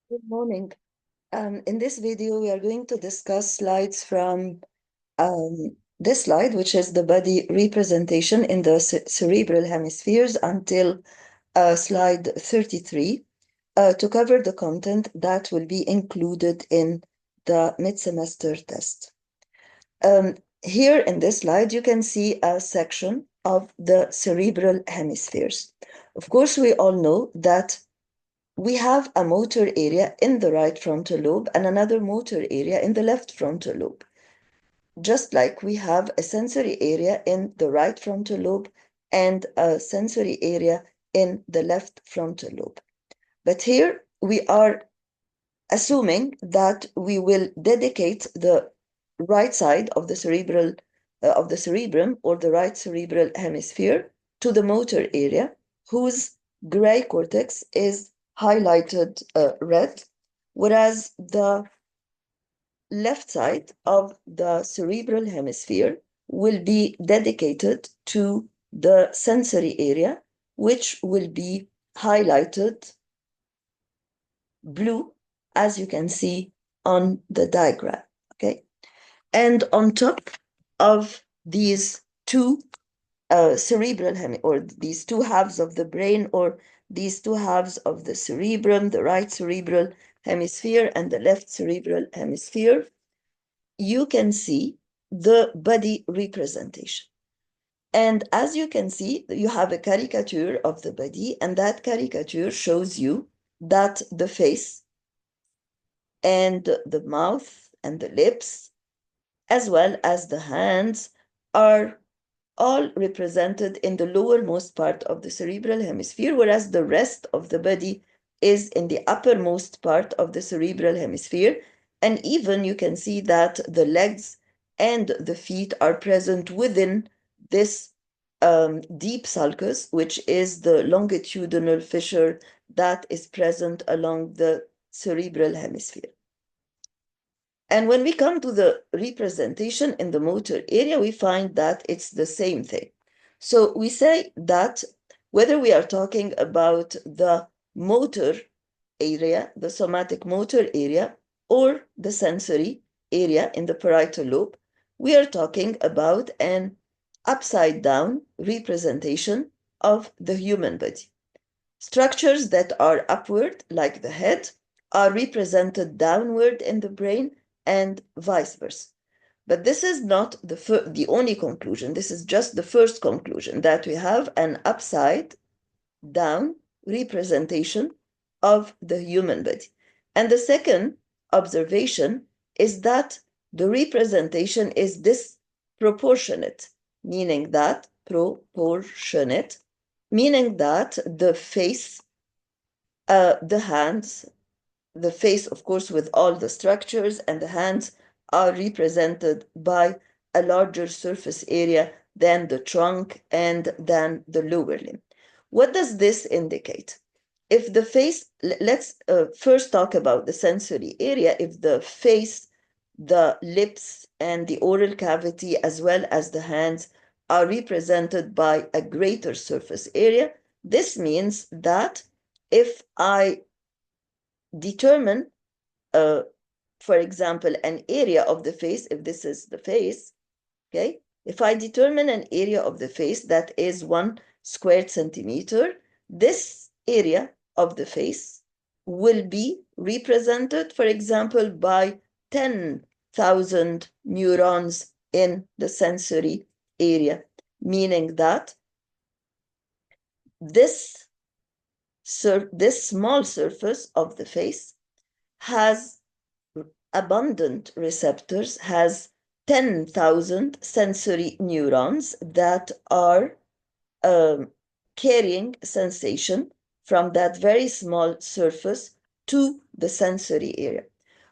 Good morning. In this video, we are going to discuss slides from this slide, which is the body representation in the cerebral hemispheres, until slide 33, to cover the content that will be included in the mid-semester test. Here in this slide, you can see a section of the cerebral hemispheres. Of course, we all know that we have a motor area in the right frontal lobe and another motor area in the left frontal lobe. Just like we have a sensory area in the right frontal lobe and a sensory area in the left frontal lobe. But here we are assuming that we will dedicate the right side of the cerebrum or the right cerebral hemisphere to the motor area, whose gray cortex is highlighted red, whereas the left side of the cerebral hemisphere will be dedicated to the sensory area, which will be highlighted blue, as you can see on the diagram, okay? And on top of these two cerebral or these two halves of the brain, or these two halves of the cerebrum, the right cerebral hemisphere and the left cerebral hemisphere, you can see the body representation. And as you can see, you have a caricature of the body, and that caricature shows you that the face and the mouth and the lips, as well as the hands, are all represented in the lowermost part of the cerebral hemisphere, whereas the rest of the body is in the uppermost part of the cerebral hemisphere. And even you can see that the legs and the feet are present within this deep sulcus, which is the longitudinal fissure that is present along the cerebral hemisphere. And when we come to the representation in the motor area, we find that it's the same thing. So we say that whether we are talking about the motor area, the somatic motor area, or the sensory area in the parietal lobe, we are talking about an upside down representation of the human body. Structures that are upward, like the head, are represented downward in the brain, and vice versa. But this is not the only conclusion. This is just the first conclusion, that we have an upside down representation of the human body. And the second observation is that the representation is disproportionate, meaning that the face, the hands, the face, of course, with all the structures, and the hands are represented by a larger surface area than the trunk and than the lower limb. What does this indicate? If the face, let's first talk about the sensory area. If the face, the lips, and the oral cavity, as well as the hands, are represented by a greater surface area, this means that if I determine, for example, an area of the face, if this is the face, okay? If I determine an area of the face that is 1 square centimeter, this area of the face will be represented, for example, by 10,000 neurons in the sensory area, meaning that this small surface of the face has abundant receptors, has 10,000 sensory neurons that are carrying sensation from that very small surface to the sensory area.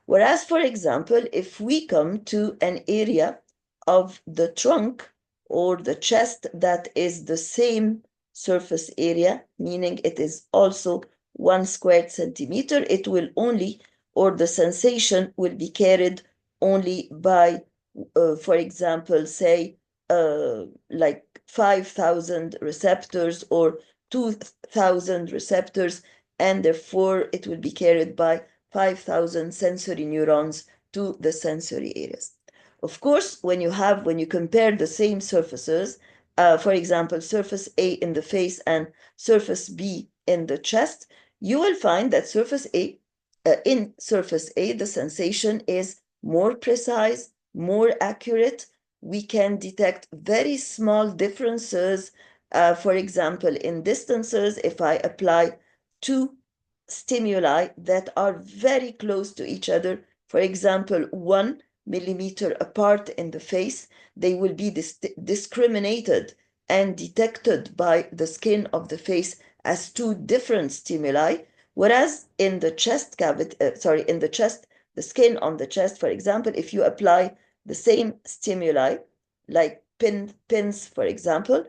Whereas, for example, if we come to an area of the trunk or the chest that is the same surface area, meaning it is also 1 square centimeter, it will only, or the sensation will be carried only by, for example, say, like 5,000 receptors or 2,000 receptors, and therefore it will be carried by 5,000 sensory neurons to the sensory areas. Of course, when you compare the same surfaces, for example, surface A in the face and surface B in the chest, you will find that in surface A, the sensation is more precise, more accurate. We can detect very small differences. For example, in distances, if I apply two stimuli that are very close to each other, for example, 1 millimeter apart in the face, they will be discriminated and detected by the skin of the face as two different stimuli. Whereas in the chest cavity, the skin on the chest, for example, if you apply the same stimuli, like pins, for example,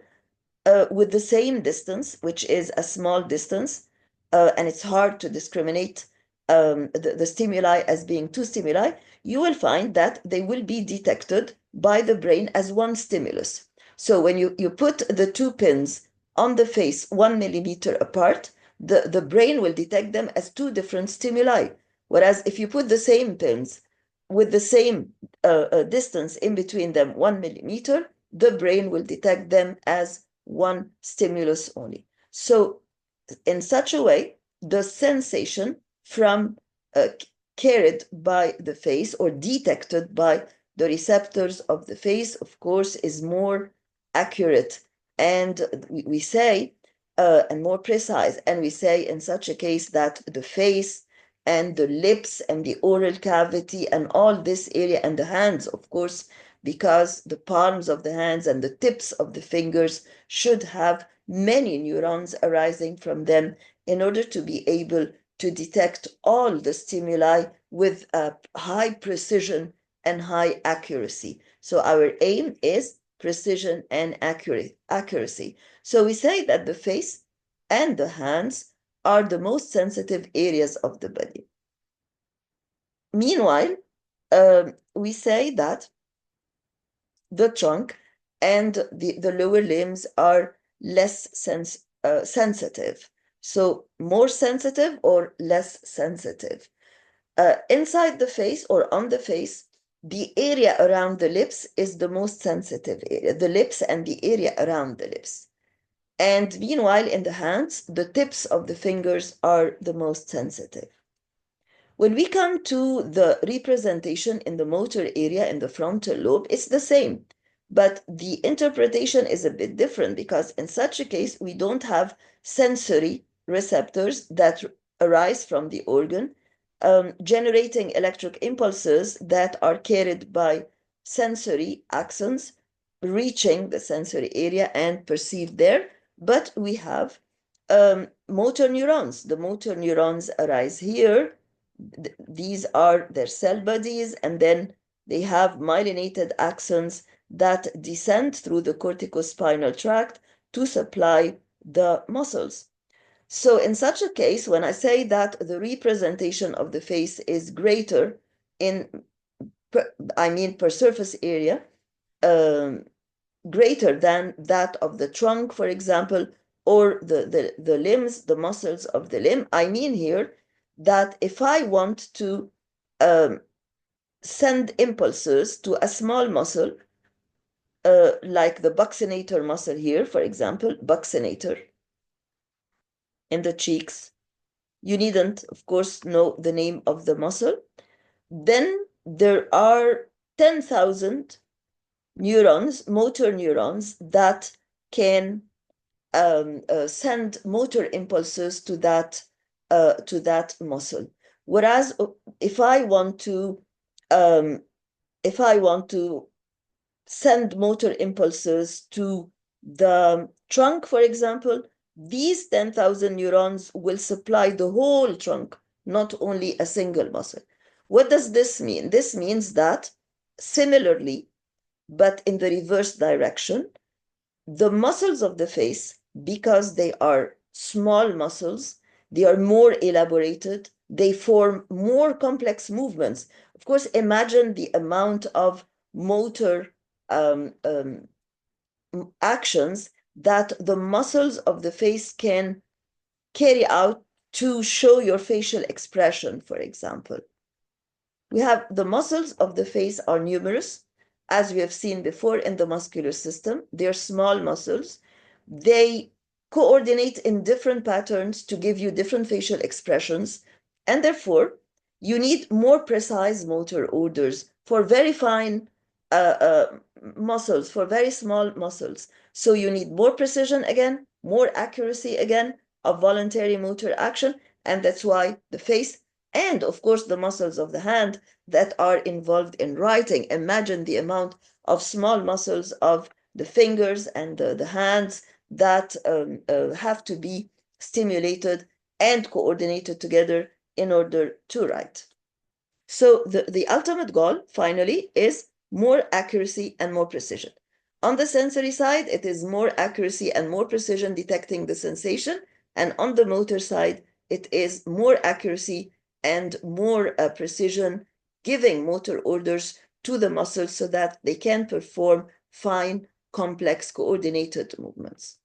with the same distance, which is a small distance, and it's hard to discriminate the stimuli as being two stimuli, you will find that they will be detected by the brain as one stimulus. So when you put the two pins on the face 1 millimeter apart, the brain will detect them as two different stimuli. Whereas if you put the same pins with the same distance in between them, 1 millimeter, the brain will detect them as one stimulus only. So in such a way, the sensation from carried by the face or detected by the receptors of the face, of course, is more accurate. And we say, and more precise, and we say in such a case that the face and the lips and the oral cavity and all this area and the hands, of course, because the palms of the hands and the tips of the fingers should have many neurons arising from them in order to be able to detect all the stimuli with high precision and high accuracy. So our aim is precision and accuracy. So we say that the face and the hands are the most sensitive areas of the body. Meanwhile, we say that the trunk and the lower limbs are less sensitive. So more sensitive or less sensitive. Inside the face or on the face, the area around the lips is the most sensitive area, the lips and the area around the lips. And meanwhile, in the hands, the tips of the fingers are the most sensitive. When we come to the representation in the motor area in the frontal lobe, it's the same, but the interpretation is a bit different because in such a case, we don't have sensory receptors that arise from the organ, generating electric impulses that are carried by sensory axons, reaching the sensory area and perceived there, but we have motor neurons. The motor neurons arise here. These are their cell bodies, and then they have myelinated axons that descend through the corticospinal tract to supply the muscles. So in such a case, when I say that the representation of the face is greater per surface area, greater than that of the trunk, for example, or the limbs, the muscles of the limb, I mean here that if I want to send impulses to a small muscle, like the buccinator muscle here, for example, buccinator in the cheeks, you needn't, of course, know the name of the muscle. Then there are 10,000 neurons, motor neurons, that can send motor impulses to that muscle. Whereas if I want to send motor impulses to the trunk, for example, these 10,000 neurons will supply the whole trunk, not only a single muscle. What does this mean? This means that similarly, but in the reverse direction, the muscles of the face, because they are small muscles, they are more elaborated, they form more complex movements. Of course, imagine the amount of motor actions that the muscles of the face can carry out to show your facial expression, for example. We have the muscles of the face are numerous, as we have seen before in the muscular system. They're small muscles. They coordinate in different patterns to give you different facial expressions, and therefore you need more precise motor orders for very fine muscles, for very small muscles. So you need more precision again, more accuracy again of voluntary motor action, and that's why the face and of course the muscles of the hand that are involved in writing. Imagine the amount of small muscles of the fingers and the hands that have to be stimulated and coordinated together in order to write. So the ultimate goal, finally, is more accuracy and more precision. On the sensory side, it is more accuracy and more precision detecting the sensation. And on the motor side, it is more accuracy and more precision giving motor orders to the muscles so that they can perform fine, complex, coordinated movements.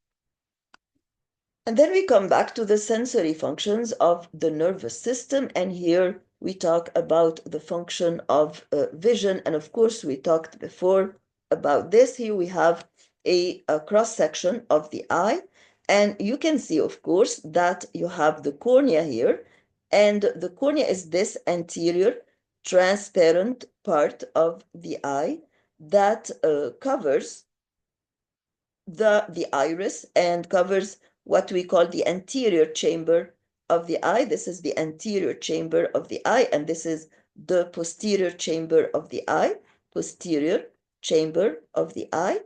And then we come back to the sensory functions of the nervous system. And here we talk about the function of vision. And of course, we talked before about this. Here we have a cross section of the eye. And you can see, of course, that you have the cornea here. And the cornea is this anterior transparent part of the eye that covers the iris and covers what we call the anterior chamber of the eye. This is the anterior chamber of the eye, and this is the posterior chamber of the eye. Posterior chamber of the eye.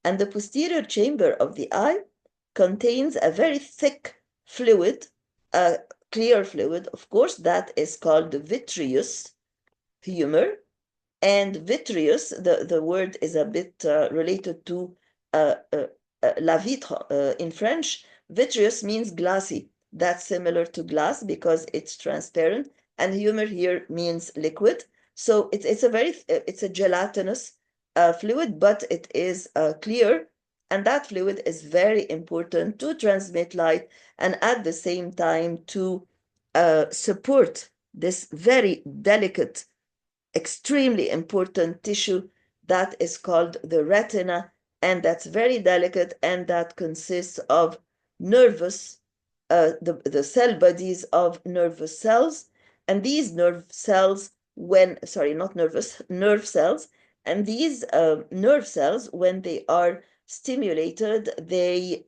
And the posterior chamber of the eye contains a very thick fluid, a clear fluid, of course, that is called the vitreous humor. And vitreous, the word is a bit related to uh, uh, la vitre in French. Vitreous means glassy. That's similar to glass because it's transparent. And humor here means liquid. So it's a gelatinous fluid, but it is clear. And that fluid is very important to transmit light and at the same time to support this very delicate, extremely important tissue that is called the retina, and that's very delicate, and that consists of nervous, the cell bodies of nervous cells. And these nerve cells, nerve cells, and these nerve cells, when they are stimulated, they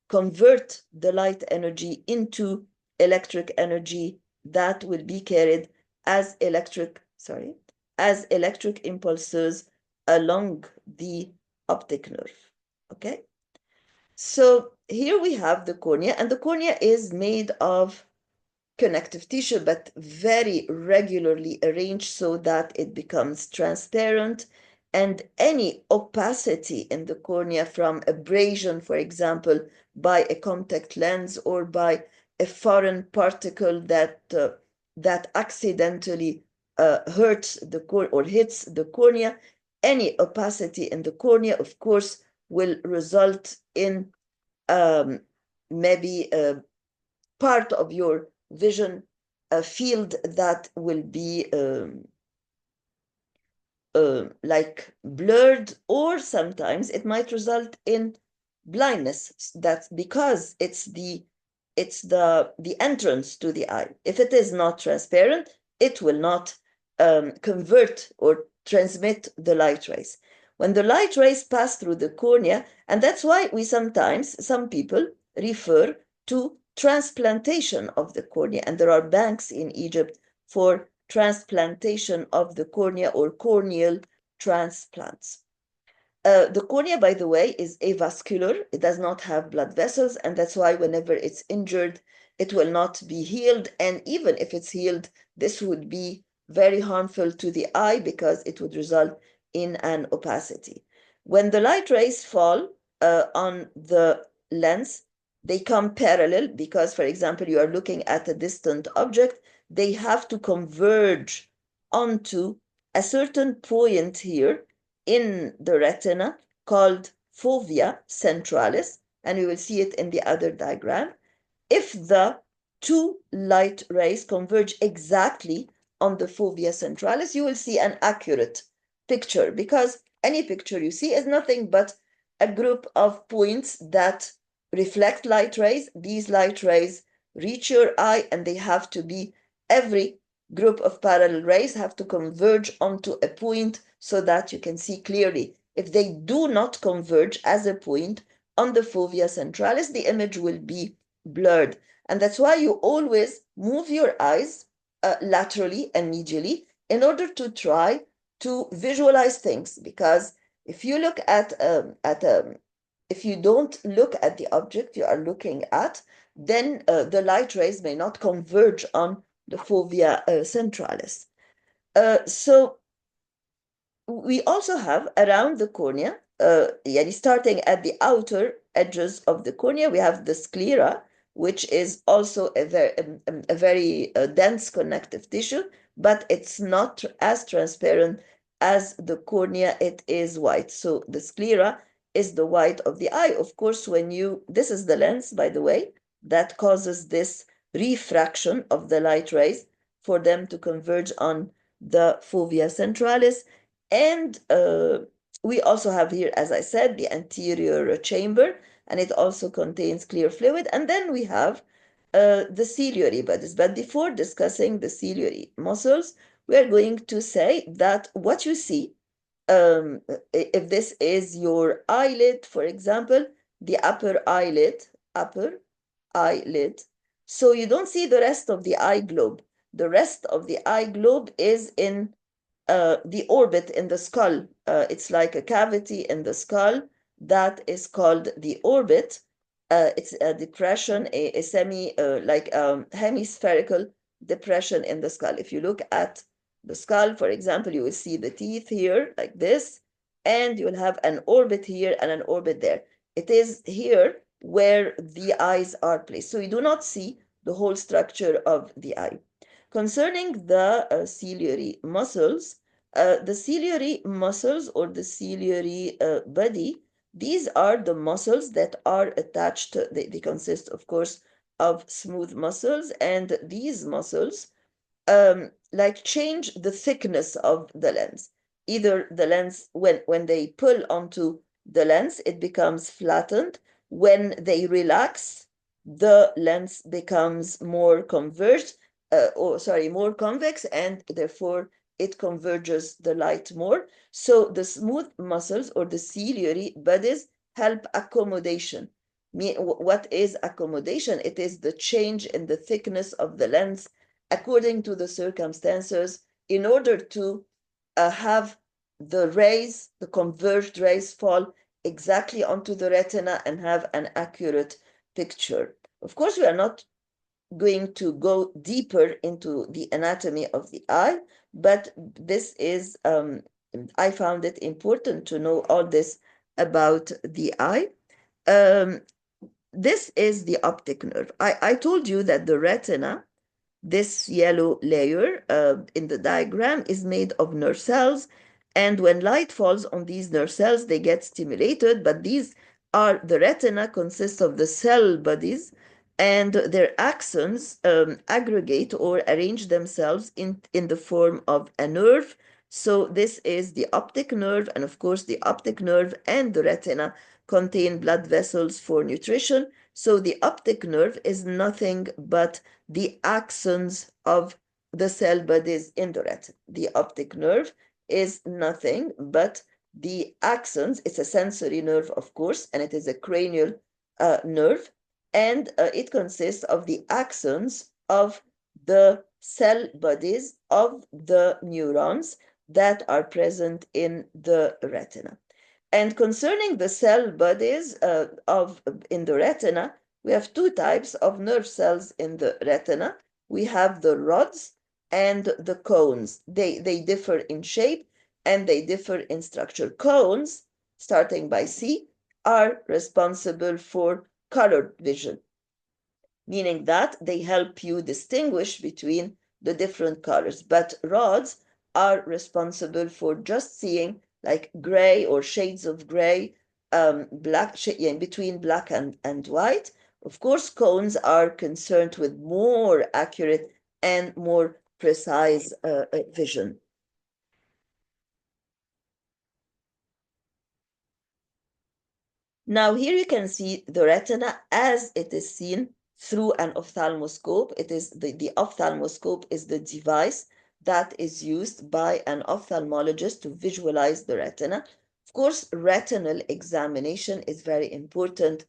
convert the light energy into electric energy that will be carried as electric impulses along the optic nerve. Okay, so here we have the cornea, and the cornea is made of connective tissue, but very regularly arranged so that it becomes transparent. And any opacity in the cornea from abrasion, for example, by a contact lens or by a foreign particle that accidentally hurts the cornea or hits the cornea, any opacity in the cornea, of course, will result in maybe part of your vision field that will be like blurred, or sometimes it might result in blindness. That's because it's the entrance to the eye. If it is not transparent, it will not convert or transmit the light rays. When the light rays pass through the cornea, and that's why some people refer to transplantation of the cornea, and there are banks in Egypt for transplantation of the cornea or corneal transplants. The cornea, by the way, is avascular. It does not have blood vessels, and that's why whenever it's injured, it will not be healed. And even if it's healed, this would be very harmful to the eye because it would result in an opacity. When the light rays fall on the lens, they come parallel because, for example, you are looking at a distant object. They have to converge onto a certain point here in the retina called fovea centralis, and we will see it in the other diagram. if the two light rays converge exactly on the fovea centralis, you will see an accurate picture, because any picture you see is nothing but a group of points that reflect light rays. These light rays reach your eye, and they have to be, every group of parallel rays have to converge onto a point so that you can see clearly. If they do not converge as a point on the fovea centralis, the image will be blurred. And that's why you always move your eyes laterally and medially in order to try to visualize things. Because if you look if you don't look at the object you are looking at, then the light rays may not converge on the fovea centralis. So we also have around the cornea, yani starting at the outer edges of the cornea, we have the sclera, which is also a very dense connective tissue, but it's not as transparent as the cornea. It is white. So the sclera is the white of the eye. Of course, this is the lens, by the way, that causes this refraction of the light rays for them to converge on the fovea centralis. And we also have here, as I said, the anterior chamber, and it also contains clear fluid. And then we have the ciliary bodies. But before discussing the ciliary muscles, we are going to say that what you see, if this is your eyelid, for example, the upper eyelid, so you don't see the rest of the eye globe. The rest of the eye globe is in the orbit in the skull. It's like a cavity in the skull that is called the orbit. It's a depression, a semi, like hemispherical depression in the skull. If you look at the skull, for example, you will see the teeth here like this, and you'll have an orbit here and an orbit there. It is here where the eyes are placed. So you do not see the whole structure of the eye. Concerning the ciliary muscles, the ciliary muscles or the ciliary body, these are the muscles that are attached. They consist, of course, of smooth muscles, and these muscles like change the thickness of the lens. Either the lens, when they pull onto the lens, it becomes flattened. When they relax, the lens becomes more converged, more convex, and therefore it converges the light more. So the smooth muscles or the ciliary bodies help accommodation. What is accommodation? It is the change in the thickness of the lens according to the circumstances, in order to have the converged rays fall exactly onto the retina and have an accurate picture. Of course, we are not going to go deeper into the anatomy of the eye, but this is, I found it important to know all this about the eye. This is the optic nerve. I told you that the retina, this yellow layer in the diagram, is made of nerve cells. And when light falls on these nerve cells, they get stimulated. But the retina consists of the cell bodies, and their axons aggregate or arrange themselves in the form of a nerve. So this is the optic nerve. And of course, the optic nerve and the retina contain blood vessels for nutrition. So the optic nerve is nothing but the axons of the cell bodies in the retina. The optic nerve is nothing but the axons. It's a sensory nerve, of course, and it is a cranial nerve. And it consists of the axons of the cell bodies of the neurons that are present in the retina. And concerning the cell bodies in the retina, we have two types of nerve cells in the retina. We have the rods and the cones. They differ in shape and they differ in structure. Cones, starting by C, are responsible for colored vision, meaning that they help you distinguish between the different colors. But rods are responsible for just seeing like gray or shades of gray, black, in between black and white, Of course, cones are concerned with more accurate and more precise vision. Now here you can see the retina as it is seen through an ophthalmoscope. The ophthalmoscope is the device that is used by an ophthalmologist to visualize the retina. Of course, retinal examination is very important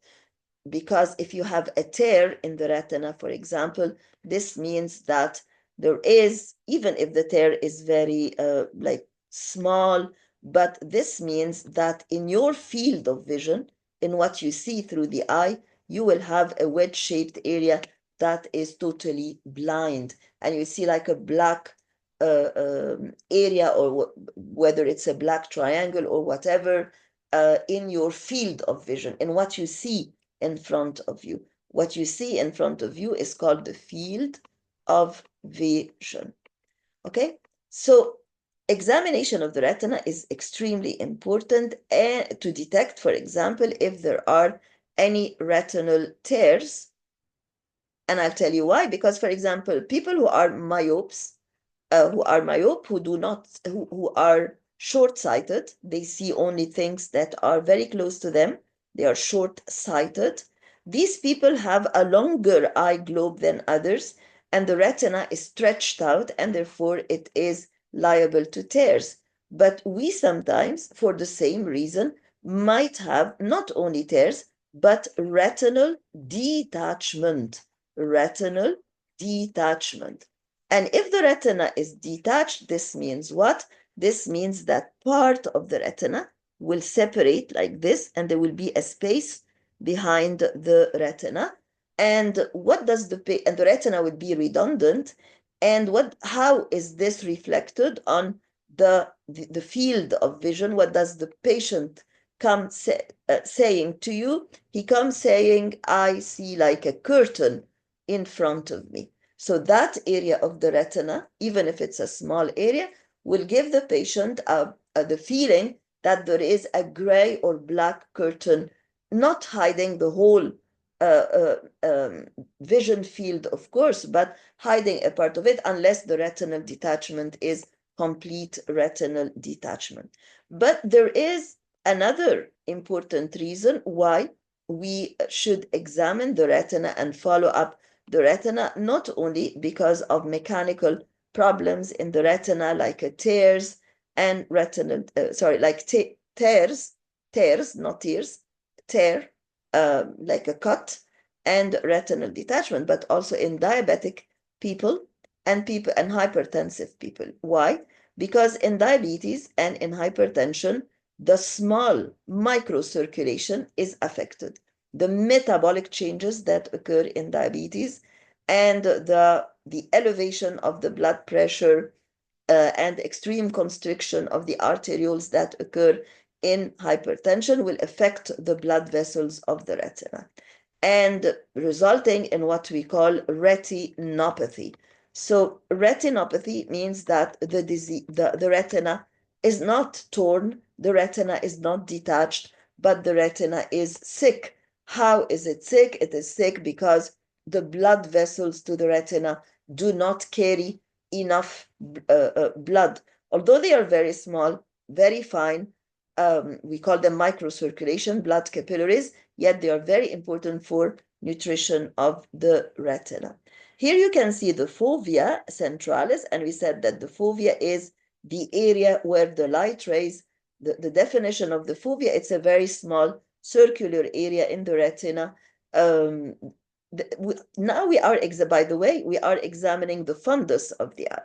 because if you have a tear in the retina, for example, this means that there is, even if the tear is very like small, but this means that in your field of vision, in what you see through the eye, you will have a wedge-shaped area that is totally blind, and you see like a black area, or whether it's a black triangle or whatever, in your field of vision, in what you see in front of you. What you see in front of you is called the field of vision. Okay, so examination of the retina is extremely important to detect, for example, if there are any retinal tears. And I'll tell you why. Because, for example, people who are myopes, who are short-sighted, they see only things that are very close to them. They are short-sighted. These people have a longer eye globe than others, and the retina is stretched out, and therefore it is liable to tears. But we sometimes, for the same reason, might have not only tears, but retinal detachment. Retinal detachment. And if the retina is detached, this means what? This means that part of the retina will separate like this, and there will be a space behind the retina. And and the retina will be redundant. And how is this reflected on the field of vision? What does the patient come saying to you? He comes saying, I see like a curtain in front of me. So that area of the retina, even if it's a small area, will give the patient the feeling that there is a gray or black curtain, not hiding the whole vision field, of course, but hiding a part of it, unless the retinal detachment is complete retinal detachment. But there is another important reason why we should examine the retina and follow up the retina, not only because of mechanical problems in the retina like tears and retinal, like tears, not tears, tear, like a cut, and retinal detachment, but also in diabetic people and hypertensive people. Why? Because in diabetes and in hypertension, the small microcirculation is affected. The metabolic changes that occur in diabetes and the elevation of the blood pressure and extreme constriction of the arterioles that occur in hypertension will affect the blood vessels of the retina, and resulting in what we call retinopathy. So retinopathy means that the retina is not torn, the retina is not detached, but the retina is sick. How is it sick? It is sick because the blood vessels to the retina do not carry enough blood. Although they are very small, very fine, we call them microcirculation blood capillaries, yet they are very important for nutrition of the retina. Here you can see the fovea centralis, and we said that the fovea is the area where the light rays, the definition of the fovea, it's a very small circular area in the retina. Now by the way, we are examining the fundus of the eye,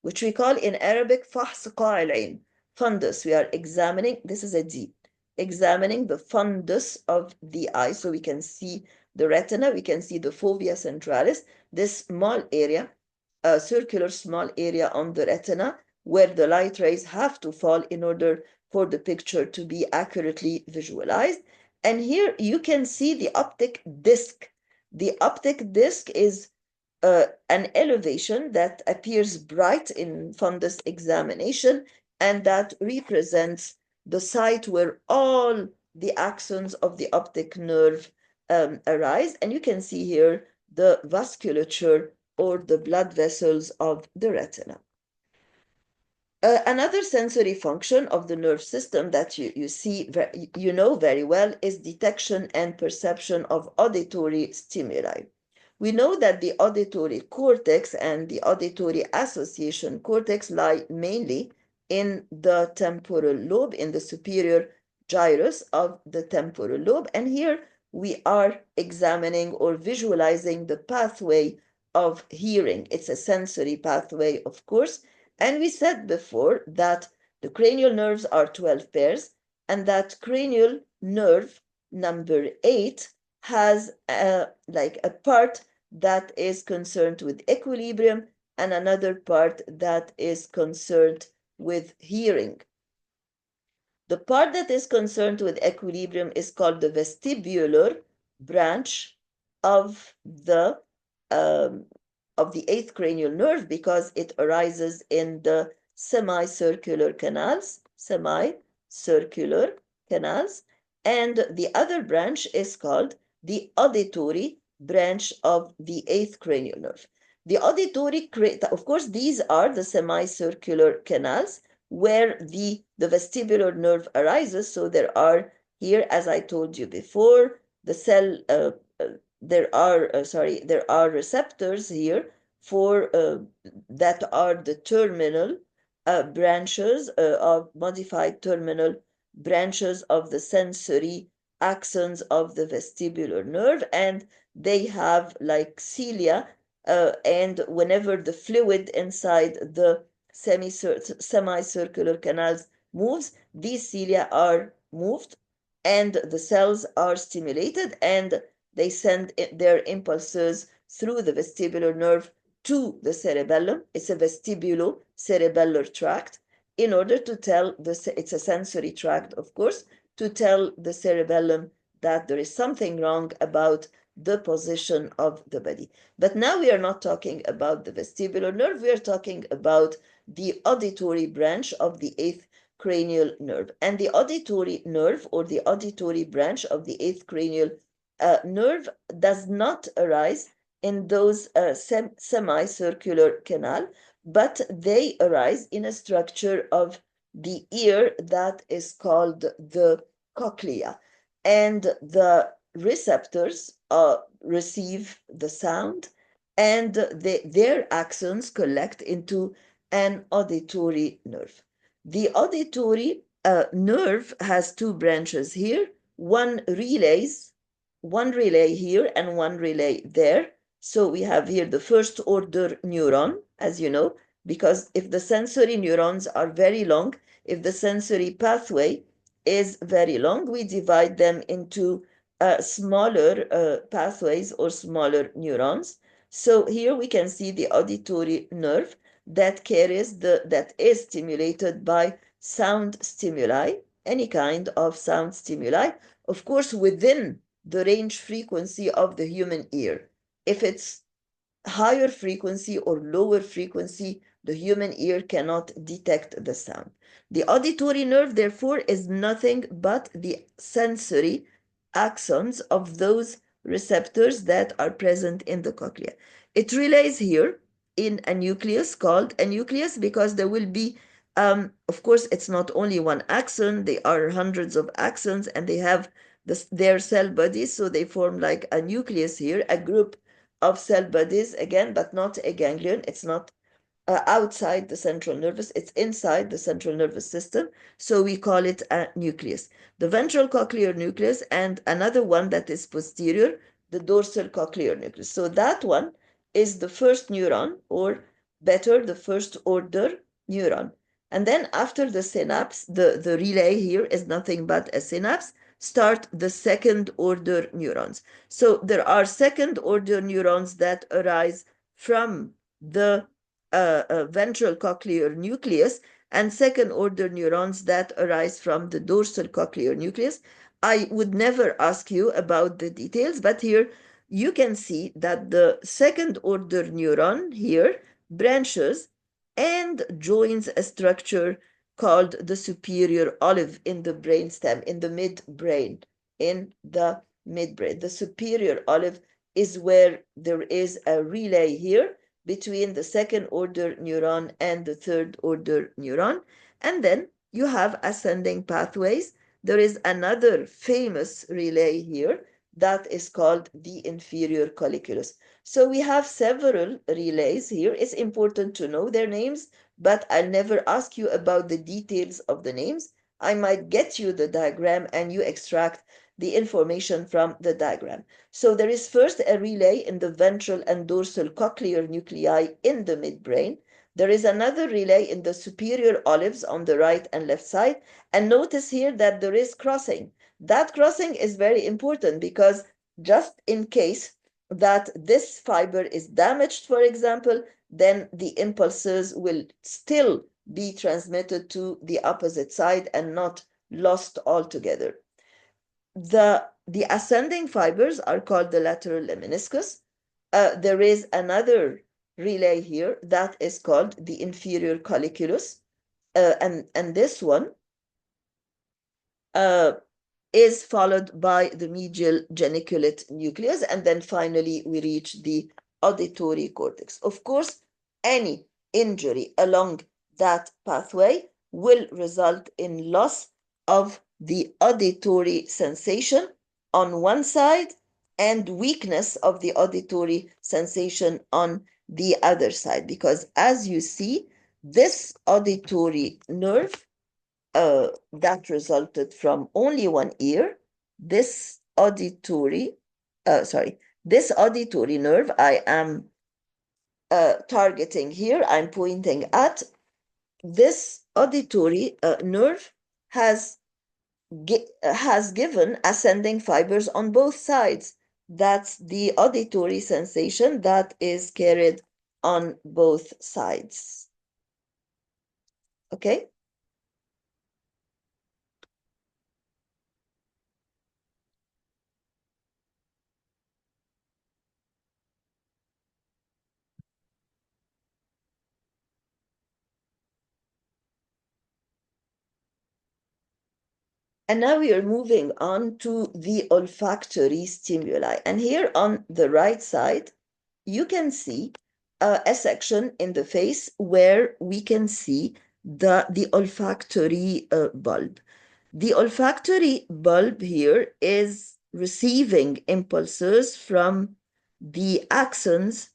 which we call in Arabic فحص قاع العين. Fundus, we are examining, this is a D, examining the fundus of the eye. So we can see the retina, we can see the fovea centralis, this small area, a circular small area on the retina where the light rays have to fall in order for the picture to be accurately visualized. And here you can see the optic disc. The optic disc is an elevation that appears bright in fundus examination, and that represents the site where all the axons of the optic nerve arise. And you can see here the vasculature or the blood vessels of the retina. Another sensory function of the nerve system that you see, you know very well, is detection and perception of auditory stimuli. We know that the auditory cortex and the auditory association cortex lie mainly in the temporal lobe, in the superior gyrus of the temporal lobe. And here we are examining or visualizing the pathway of hearing. It's a sensory pathway, of course. And we said before that the cranial nerves are 12 pairs, and that cranial nerve number 8 has like a part that is concerned with equilibrium and another part that is concerned with hearing. The part that is concerned with equilibrium is called the vestibular branch of the um, eighth cranial nerve because it arises in the semicircular canals, and the other branch is called the auditory branch of the eighth cranial nerve. The auditory, of course, these are the semicircular canals where the vestibular nerve arises. So there are here, as I told you before, the cell, there are receptors here for that are the terminal branches of modified terminal branches of the sensory axons of the vestibular nerve, and they have like cilia, and whenever the fluid inside the semicircular canals moves, these cilia are moved and the cells are stimulated and they send their impulses through the vestibular nerve to the cerebellum. It's a vestibulo-cerebellar tract in order to tell it's a sensory tract, of course, to tell the cerebellum that there is something wrong about the position of the body. But now we are not talking about the vestibular nerve, we are talking about the auditory branch of the eighth cranial nerve. And the auditory nerve or the auditory branch of the eighth cranial nerve does not arise in those semicircular canal, but they arise in a structure of the ear that is called the cochlea. And the receptors receive the sound and their axons collect into an auditory nerve. The auditory nerve has two branches here. One relay here and one relay there. So we have here the first order neuron, as you know, because if the sensory neurons are very long, if the sensory pathway is very long, we divide them into smaller pathways or smaller neurons. So here we can see the auditory nerve that is stimulated by sound stimuli, any kind of sound stimuli, of course, within the range frequency of the human ear. If it's higher frequency or lower frequency, the human ear cannot detect the sound. The auditory nerve, therefore, is nothing but the sensory axons of those receptors that are present in the cochlea. It relays here in a nucleus called a nucleus because there will be, of course, it's not only one axon, they are hundreds of axons and they have their cell bodies, so they form like a nucleus here, a group of cell bodies again, but not a ganglion. It's not outside the central nervous, it's inside the central nervous system. So we call it a nucleus. The ventral cochlear nucleus and another one that is posterior, the dorsal cochlear nucleus. So that one is the first neuron, or better, the first order neuron. And then after the synapse, the relay here is nothing but a synapse, start the second order neurons. So there are second order neurons that arise from the ventral cochlear nucleus and second order neurons that arise from the dorsal cochlear nucleus. I would never ask you about the details, but here you can see that the second order neuron here branches and joins a structure called the superior olive in the brainstem, in the midbrain, in the midbrain. The superior olive is where there is a relay here between the second order neuron and the third order neuron. And then you have ascending pathways. There is another famous relay here that is called the inferior colliculus. So we have several relays here. It's important to know their names, but I'll never ask you about the details of the names. I might get you the diagram and you extract the information from the diagram. So there is first a relay in the ventral and dorsal cochlear nuclei in the midbrain. There is another relay in the superior olives on the right and left side. And notice here that there is crossing. That crossing is very important because just in case that this fiber is damaged, for example, then the impulses will still be transmitted to the opposite side and not lost altogether. The ascending fibers are called the lateral lemniscus. There is another relay here that is called the inferior colliculus, and this one is followed by the medial geniculate nucleus, and then finally we reach the auditory cortex. Of course, any injury along that pathway will result in loss of the auditory sensation on one side and weakness of the auditory sensation on the other side, because as you see, this auditory nerve that resulted from only one ear. This auditory, this auditory nerve I am targeting here, I'm pointing at. This auditory nerve has given ascending fibers on both sides. That's the auditory sensation that is carried on both sides. Okay? And now we are moving on to the olfactory stimuli. And here on the right side, you can see a section in the face where we can see the olfactory bulb. The olfactory bulb here is receiving impulses from the axons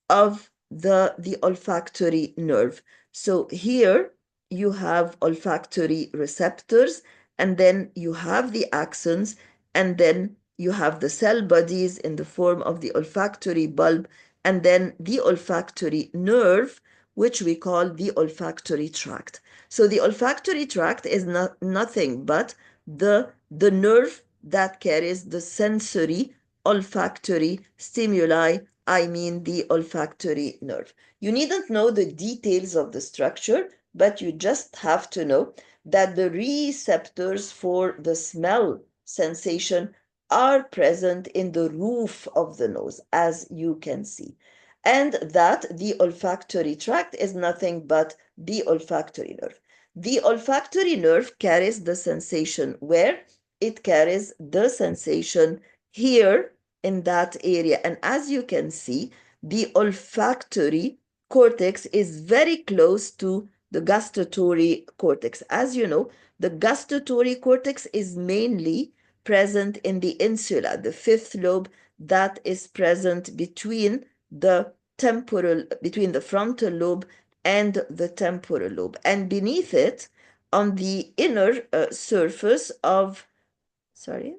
of the olfactory nerve. So here you have olfactory receptors, and then you have the axons, and then you have the cell bodies in the form of the olfactory bulb, and then the olfactory nerve, which we call the olfactory tract. So the olfactory tract is nothing but the nerve that carries the sensory olfactory stimuli, I mean the olfactory nerve. You needn't know the details of the structure, but you just have to know that the receptors for the smell sensation are present in the roof of the nose, as you can see, and that the olfactory tract is nothing but the olfactory nerve. The olfactory nerve carries the sensation where? It carries the sensation here in that area. And as you can see, the olfactory cortex is very close to the gustatory cortex. As you know, the gustatory cortex is mainly present in the insula, the fifth lobe that is present between the frontal lobe and the temporal lobe. And beneath it, on the inner surface of, sorry,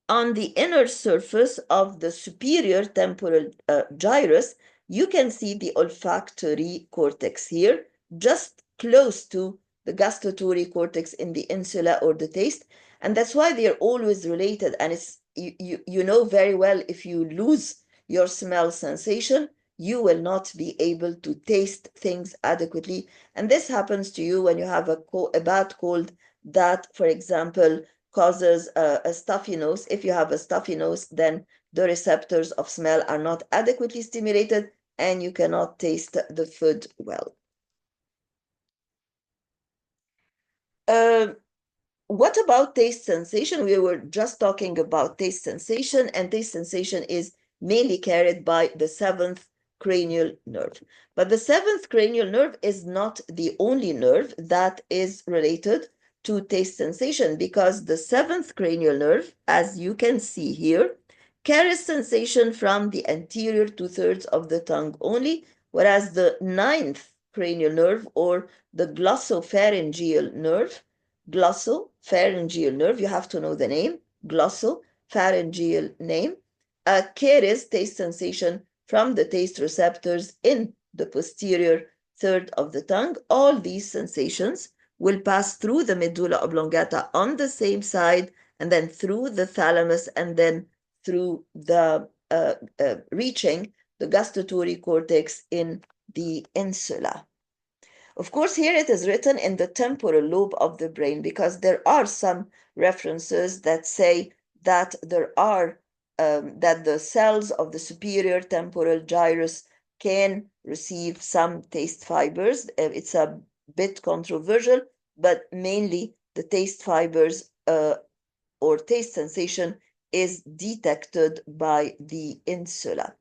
on the inner surface of the superior temporal gyrus, you can see the olfactory cortex here, just close to the gustatory cortex in the insula or the taste. And that's why they're always related. And it's you know very well, if you lose your smell sensation, you will not be able to taste things adequately. And this happens to you when you have a bad cold that, for example, causes a stuffy nose. If you have a stuffy nose, then the receptors of smell are not adequately stimulated and you cannot taste the food well. What about taste sensation? We were just talking about taste sensation, and taste sensation is mainly carried by the seventh cranial nerve. But the seventh cranial nerve is not the only nerve that is related to taste sensation, because the seventh cranial nerve, as you can see here, carries sensation from the anterior two-thirds of the tongue only, whereas the ninth cranial nerve, or the glossopharyngeal nerve, glossopharyngeal nerve, you have to know the name, glossopharyngeal name, carries taste sensation from the taste receptors in the posterior third of the tongue. All these sensations will pass through the medulla oblongata on the same side, and then through the thalamus, and then through the reaching the gustatory cortex in the insula. Of course, here it is written in the temporal lobe of the brain, because there are some references that say that that the cells of the superior temporal gyrus can receive some taste fibers. It's a bit controversial, but mainly the taste fibers or taste sensation is detected by the insula.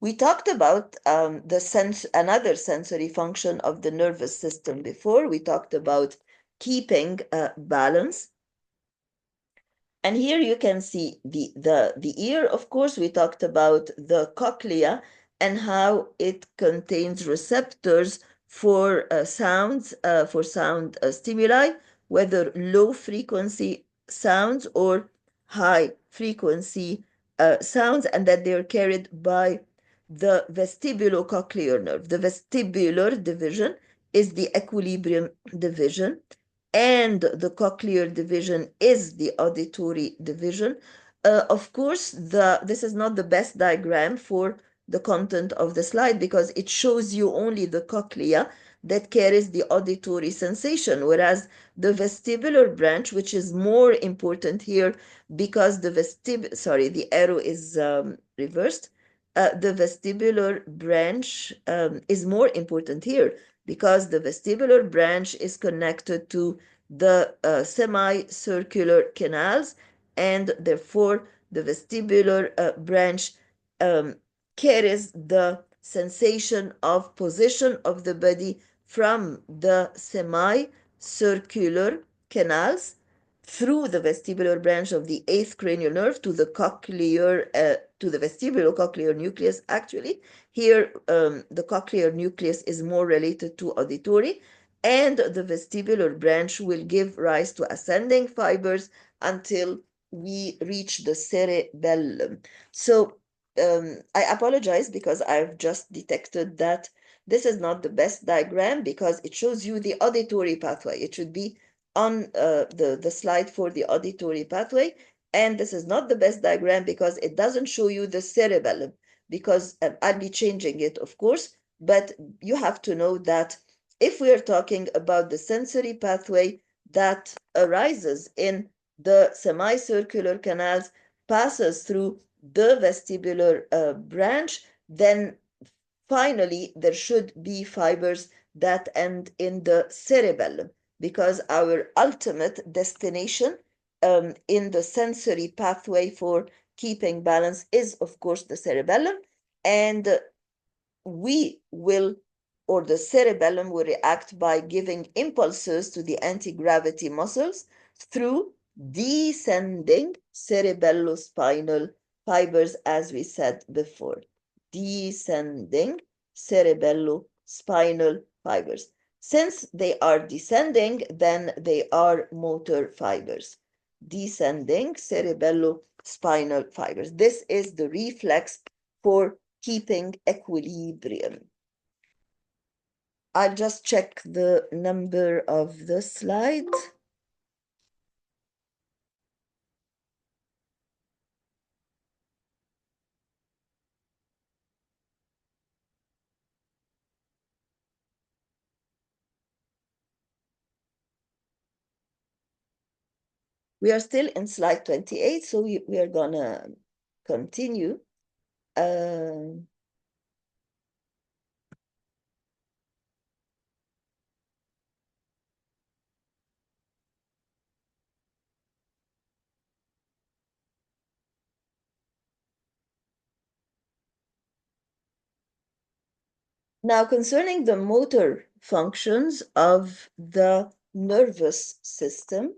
We talked about another sensory function of the nervous system before. We talked about keeping balance. And here you can see the ear. Of course, we talked about the cochlea and how it contains receptors for for sound stimuli, whether low frequency sounds or high frequency sounds, and that they're carried by the vestibulocochlear nerve. The vestibular division is the equilibrium division, and the cochlear division is the auditory division. Of course, this is not the best diagram for the content of the slide, because it shows you only the cochlea that carries the auditory sensation, whereas the vestibular branch, which is more important here, because the arrow is reversed. The vestibular branch is more important here, because the vestibular branch is connected to the semicircular canals, and therefore the vestibular branch um, carries the sensation of position of the body from the semicircular canals through the vestibular branch of the eighth cranial nerve to the vestibulocochlear nucleus. Actually, here the cochlear nucleus is more related to auditory, and the vestibular branch will give rise to ascending fibers until we reach the cerebellum. So I apologize, because I've just detected that this is not the best diagram, because it shows you the auditory pathway. It should be on the slide for the auditory pathway. And this is not the best diagram, because it doesn't show you the cerebellum, because I'll be changing it, of course. But you have to know that if we are talking about the sensory pathway that arises in the semicircular canals, passes through the vestibular branch, then finally there should be fibers that end in the cerebellum, because our ultimate destination in the sensory pathway for keeping balance is, of course, the cerebellum. And we will, or the cerebellum will react by giving impulses to the anti-gravity muscles through descending cerebellospinal fibers, as we said before. Descending cerebellospinal fibers. Since they are descending, then they are motor fibers. Descending cerebellospinal fibers. This is the reflex for keeping equilibrium. I'll just check the number of the slide. We are still in slide 28, so we are gonna continue. Uh, Now, concerning the motor functions of the nervous system,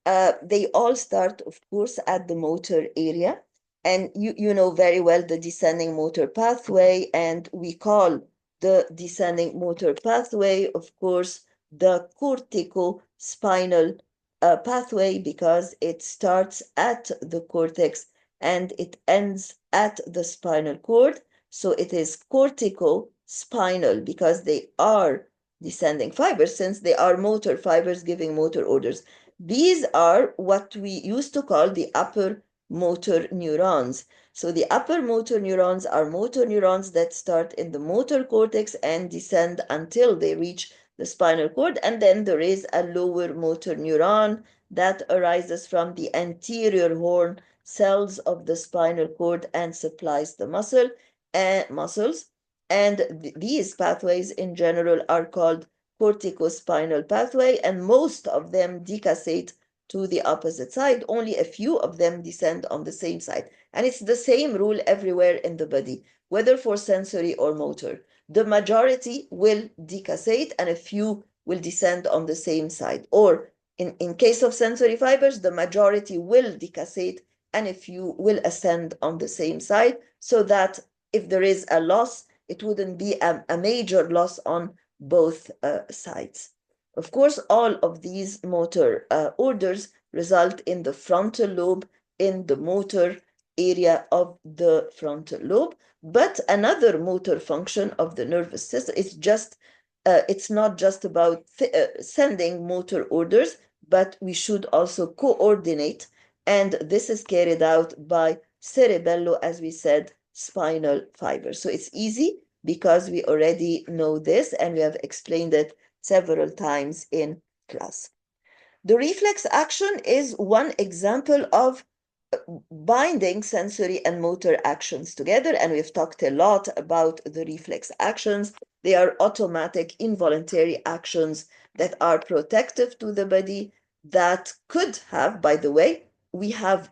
they all start, of course, at the motor area. And you know very well the descending motor pathway, and we call the descending motor pathway, of course, the corticospinal pathway, because it starts at the cortex and it ends at the spinal cord. So it is corticospinal because they are descending fibers, since they are motor fibers giving motor orders. These are what we used to call the upper motor neurons. So the upper motor neurons are motor neurons that start in the motor cortex and descend until they reach the spinal cord. And then there is a lower motor neuron that arises from the anterior horn cells of the spinal cord and supplies the muscles. And these pathways in general are called corticospinal pathway, and most of them decassate to the opposite side. Only a few of them descend on the same side. And it's the same rule everywhere in the body, whether for sensory or motor. The majority will decassate and a few will descend on the same side. Or in case of sensory fibers, the majority will decassate and a few will ascend on the same side, so that if there is a loss, it wouldn't be a major loss on both sides. Of course, all of these motor orders result in the frontal lobe, in the motor area of the frontal lobe. But another motor function of the nervous system is it's not just about sending motor orders, but we should also coordinate. And this is carried out by cerebello, as we said, spinal fibers. So it's easy because we already know this and we have explained it several times in class. The reflex action is one example of binding sensory and motor actions together, and we've talked a lot about the reflex actions. They are automatic, involuntary actions that are protective to the body, that could have, by the way, we have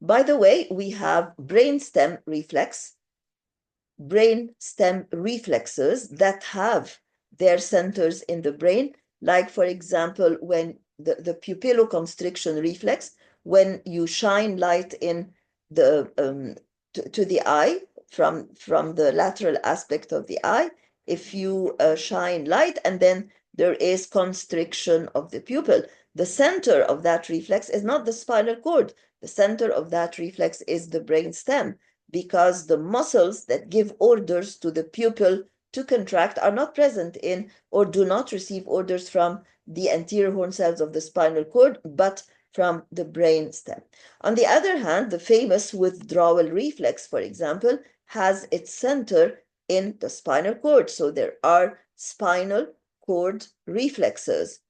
brainstem reflexes that have their centers in the brain, like, for example, when the pupilloconstriction reflex, when you shine light in the to the eye from the lateral aspect of the eye. If you shine light and then there is constriction of the pupil, the center of that reflex is not the spinal cord. The center of that reflex is the brain stem, because the muscles that give orders to the pupil to contract are not present in, or do not receive orders from, the anterior horn cells of the spinal cord, but from the brain stem. On the other hand, the famous withdrawal reflex, for example, has its center in the spinal cord. So there are spinal cord reflexes,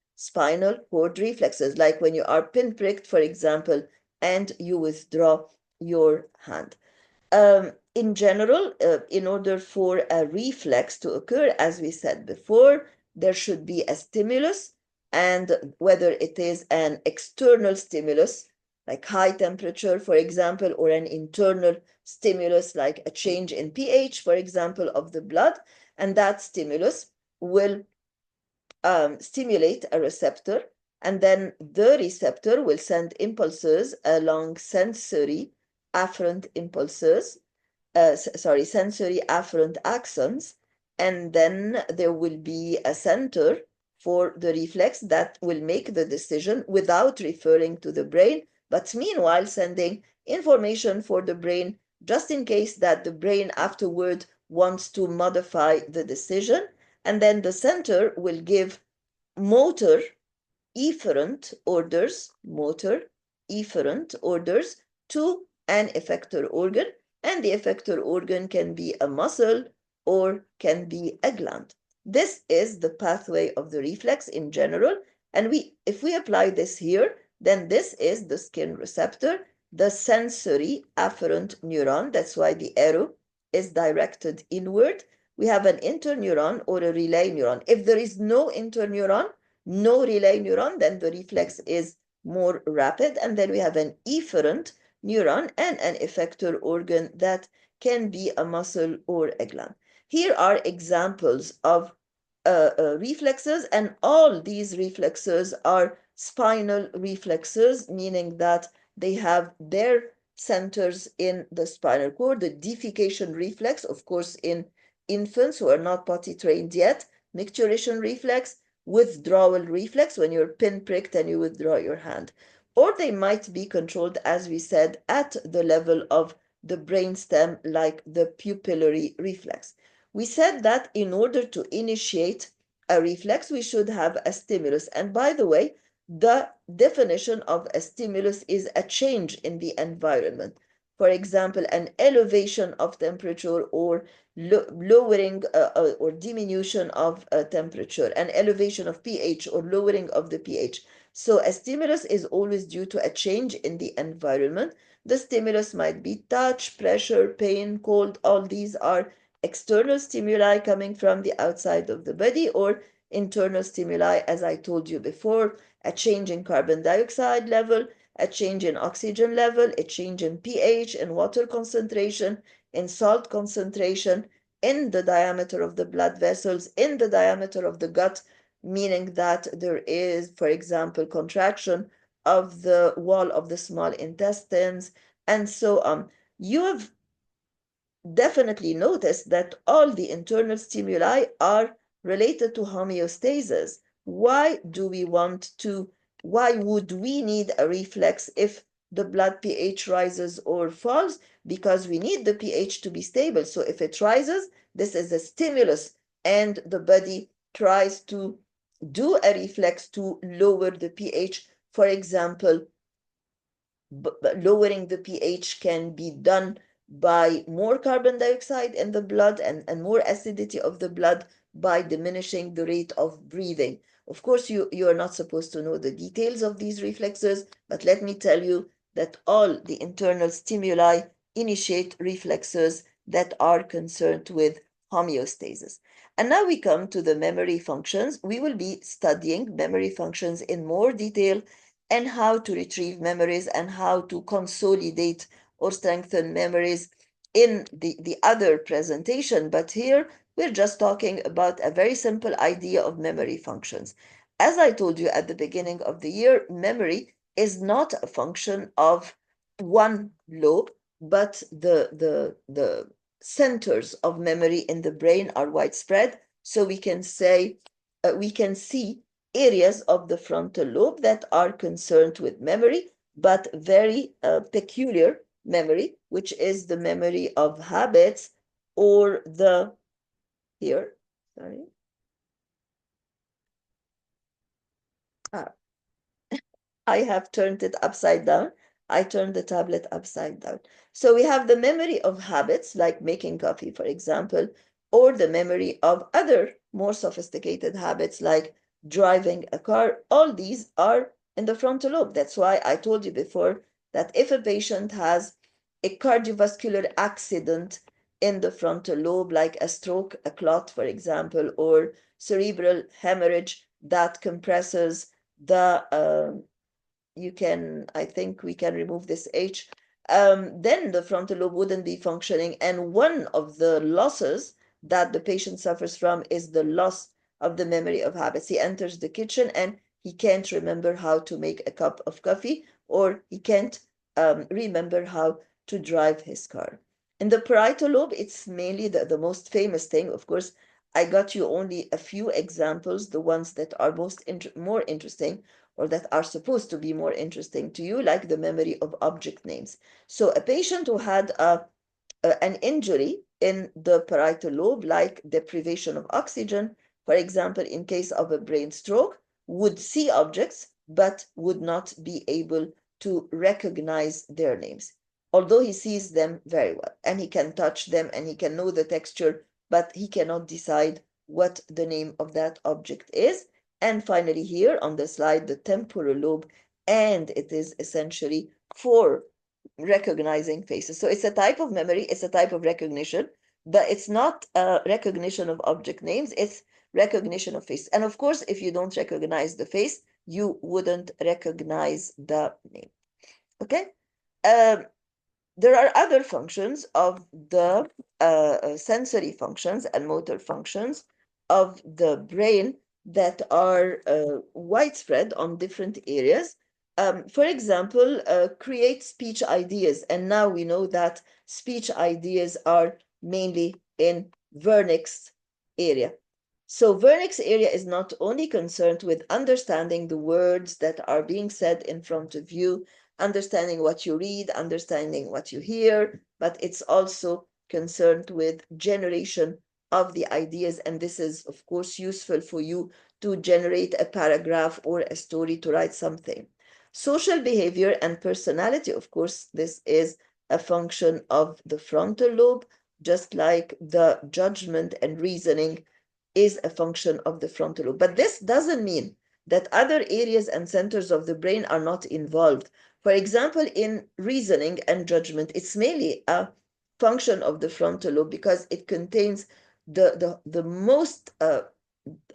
like when you are pinpricked, for example, and you withdraw your hand. In general, in order for a reflex to occur, as we said before, there should be a stimulus, and whether it is an external stimulus, like high temperature, for example, or an internal stimulus, like a change in pH, for example, of the blood, and that stimulus will stimulate a receptor, and then the receptor will send impulses along sensory afferent axons, and then there will be a center for the reflex that will make the decision without referring to the brain, but meanwhile sending information for the brain, just in case that the brain afterward wants to modify the decision. And then the center will give motor efferent orders to an effector organ, and the effector organ can be a muscle or can be a gland. This is the pathway of the reflex in general, and if we apply this here, then this is the skin receptor, the sensory afferent neuron. That's why the arrow is directed inward. We have an interneuron or a relay neuron. If there is no interneuron, no relay neuron, then the reflex is more rapid. And then we have an efferent neuron and an effector organ that can be a muscle or a gland. Here are examples of reflexes, and all these reflexes are spinal reflexes, meaning that they have their centers in the spinal cord. The defecation reflex, of course, in infants who are not potty trained yet, micturition reflex, withdrawal reflex, when you're pinpricked and you withdraw your hand. Or they might be controlled, as we said, at the level of the brainstem, like the pupillary reflex. We said that in order to initiate a reflex, we should have a stimulus. And by the way, the definition of a stimulus is a change in the environment. For example, an elevation of temperature or lowering or diminution of temperature, an elevation of pH or lowering of the pH. So a stimulus is always due to a change in the environment. The stimulus might be touch, pressure, pain, cold. All these are external stimuli coming from the outside of the body, or internal stimuli, as I told you before, a change in carbon dioxide level, a change in oxygen level, a change in pH, in water concentration, in salt concentration, in the diameter of the blood vessels, in the diameter of the gut, meaning that there is, for example, contraction of the wall of the small intestines, and so on. You have definitely notice that all the internal stimuli are related to homeostasis. Why would we need a reflex if the blood pH rises or falls? Because we need the pH to be stable. So if it rises, this is a stimulus, and the body tries to do a reflex to lower the pH. For example, lowering the pH can be done by more carbon dioxide in the blood and more acidity of the blood by diminishing the rate of breathing. Of course, you are not supposed to know the details of these reflexes, but let me tell you that all the internal stimuli initiate reflexes that are concerned with homeostasis. And now we come to the memory functions. We will be studying memory functions in more detail and how to retrieve memories and how to consolidate or strengthen memories in the other presentation. But here we're just talking about a very simple idea of memory functions. As I told you at the beginning of the year, memory is not a function of one lobe, but the centers of memory in the brain are widespread. So we can see areas of the frontal lobe that are concerned with memory, but very peculiar memory, which is the memory of habits, or here, sorry. Ah, I have turned it upside down. I turned the tablet upside down. So we have the memory of habits, like making coffee, for example, or the memory of other more sophisticated habits, like driving a car. All these are in the frontal lobe. That's why I told you before that if a patient has a cardiovascular accident in the frontal lobe, like a stroke, a clot, for example, or cerebral hemorrhage that compresses the I think we can remove this H, then the frontal lobe wouldn't be functioning. And one of the losses that the patient suffers from is the loss of the memory of habits. He enters the kitchen and he can't remember how to make a cup of coffee, or he can't remember how to drive his car. In the parietal lobe, it's mainly the most famous thing. Of course, I got you only a few examples, the ones that are more interesting, or that are supposed to be more interesting to you, like the memory of object names. So a patient who had an injury in the parietal lobe, like deprivation of oxygen, for example, in case of a brain stroke, would see objects but would not be able to recognize their names, although he sees them very well and he can touch them and he can know the texture, but he cannot decide what the name of that object is. And finally, here on the slide, the temporal lobe, and it is essentially for recognizing faces. So it's a type of memory, it's a type of recognition, but it's not a recognition of object names, it's recognition of face. And of course, if you don't recognize the face, you wouldn't recognize the name. Okay? Um, there are other functions of the sensory functions and motor functions of the brain that are widespread on different areas. For example, create speech ideas. And now we know that speech ideas are mainly in Wernicke's area. So Wernicke's area is not only concerned with understanding the words that are being said in front of you, understanding what you read, understanding what you hear, but it's also concerned with generation of the ideas. And this is, of course, useful for you to generate a paragraph or a story to write something. Social behavior and personality, of course, this is a function of the frontal lobe, just like the judgment and reasoning is a function of the frontal lobe. But this doesn't mean that other areas and centers of the brain are not involved. For example, in reasoning and judgment, it's mainly a function of the frontal lobe because it contains the most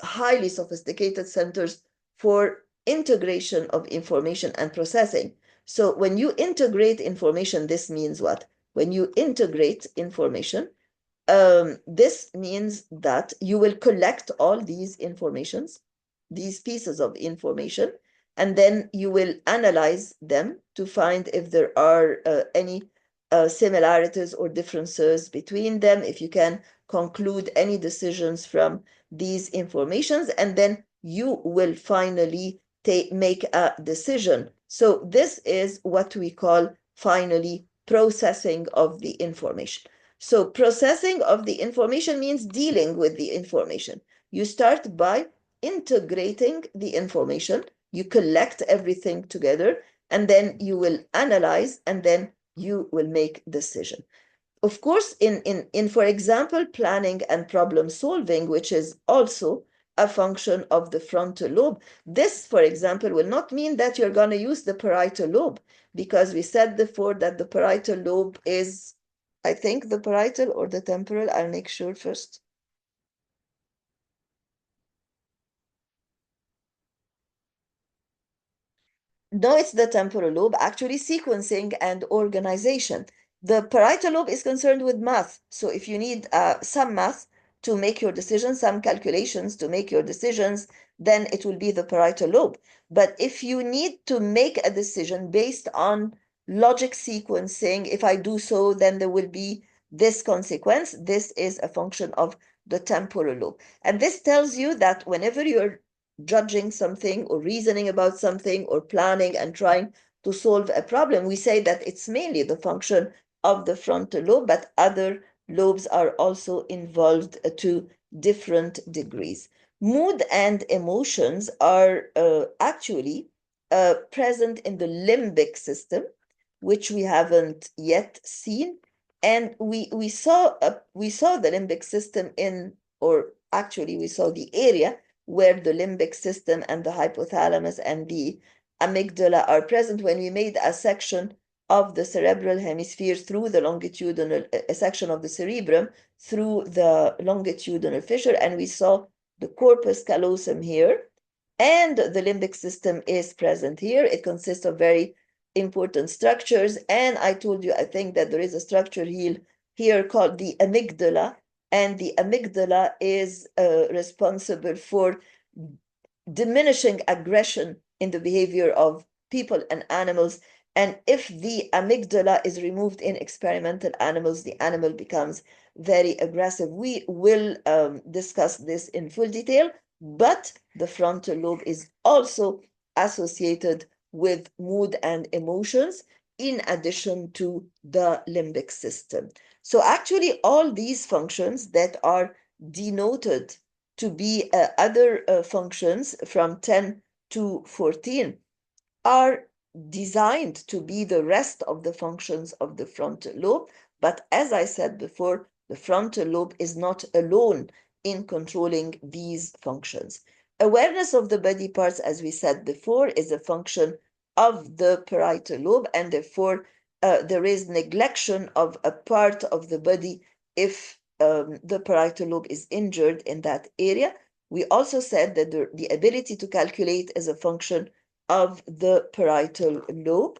highly sophisticated centers for integration of information and processing. So when you integrate information, this means what? When you integrate information, this means that you will collect all these informations, these pieces of information, and then you will analyze them to find if there are any similarities or differences between them, if you can conclude any decisions from these informations, and then you will finally make a decision. So this is what we call finally processing of the information. So processing of the information means dealing with the information. You start by integrating the information, you collect everything together, and then you will analyze, and then you will make decision. Of course, in for example, planning and problem solving, which is also a function of the frontal lobe, this, for example, will not mean that you're going to use the parietal lobe, because we said before that the parietal lobe is, I think, the parietal or the temporal. I'll make sure first. No, it's the temporal lobe, actually sequencing and organization. The parietal lobe is concerned with math. So if you need some math to make your decisions, some calculations to make your decisions, then it will be the parietal lobe. But if you need to make a decision based on logic sequencing, if I do so, then there will be this consequence. This is a function of the temporal lobe. And this tells you that whenever you're judging something or reasoning about something or planning and trying to solve a problem, we say that it's mainly the function of the frontal lobe, but other lobes are also involved to different degrees. Mood and emotions are actually present in the limbic system, which we haven't yet seen. And we saw the limbic system in, or actually we saw the area where the limbic system and the hypothalamus and the amygdala are present when we made a section of the cerebral hemisphere through the longitudinal, a section of the cerebrum through the longitudinal fissure, and we saw the corpus callosum here, and the limbic system is present here. It consists of very important structures, and I told you, I think, that there is a structure here called the amygdala, and the amygdala is responsible for diminishing aggression in the behavior of people and animals. And if the amygdala is removed in experimental animals, the animal becomes very aggressive. We will discuss this in full detail, but the frontal lobe is also associated with mood and emotions in addition to the limbic system. So actually all these functions that are denoted to be other functions from 10 to 14 are designed to be the rest of the functions of the frontal lobe. But as I said before, the frontal lobe is not alone in controlling these functions. Awareness of the body parts, as we said before, is a function of the parietal lobe, and therefore there is neglection of a part of the body if the parietal lobe is injured in that area. We also said that the ability to calculate is a function of the parietal lobe.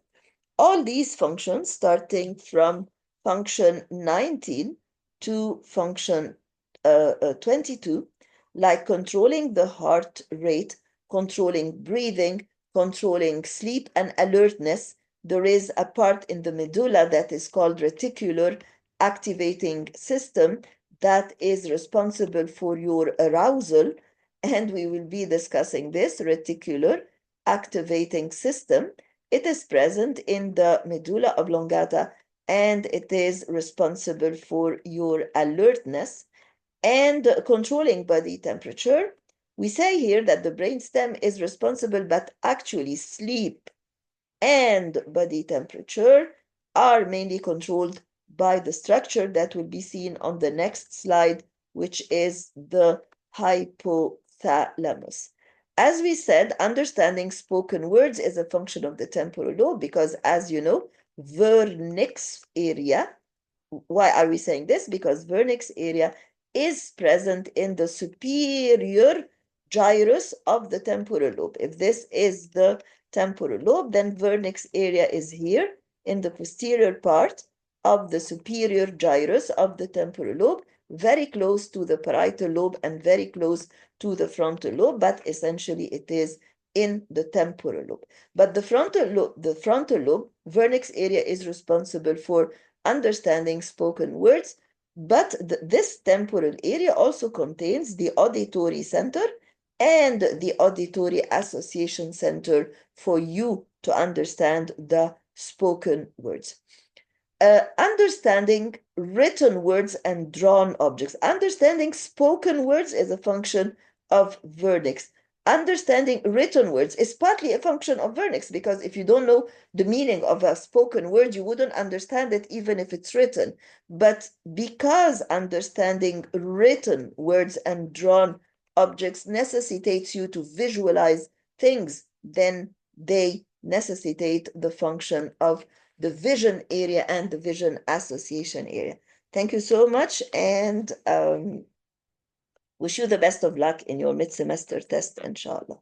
All these functions, starting from function 19 to function 22, like controlling the heart rate, controlling breathing, controlling sleep and alertness. There is a part in the medulla that is called reticular activating system that is responsible for your arousal, and we will be discussing this reticular activating system. It is present in the medulla oblongata, and it is responsible for your alertness and controlling body temperature. We say here that the brainstem is responsible, but actually sleep and body temperature are mainly controlled by the structure that will be seen on the next slide, which is the hypothalamus. As we said, understanding spoken words is a function of the temporal lobe because, as you know, vernix area. Why are we saying this? Because vernix area is present in the superior gyrus of the temporal lobe. If this is the temporal lobe, then vernix area is here in the posterior part of the superior gyrus of the temporal lobe, very close to the parietal lobe and very close to the frontal lobe, but essentially it is in the temporal lobe. But the frontal lobe, vernix area is responsible for understanding spoken words, but this temporal area also contains the auditory center and the auditory association center for you to understand the spoken words. Understanding written words and drawn objects. Understanding spoken words is a function of vernix. Understanding written words is partly a function of vernix because if you don't know the meaning of a spoken word, you wouldn't understand it even if it's written. But because understanding written words and drawn objects necessitates you to visualize things, then they necessitate the function of the vision area and the vision association area. Thank you so much, and wish you the best of luck in your mid-semester test, inshallah.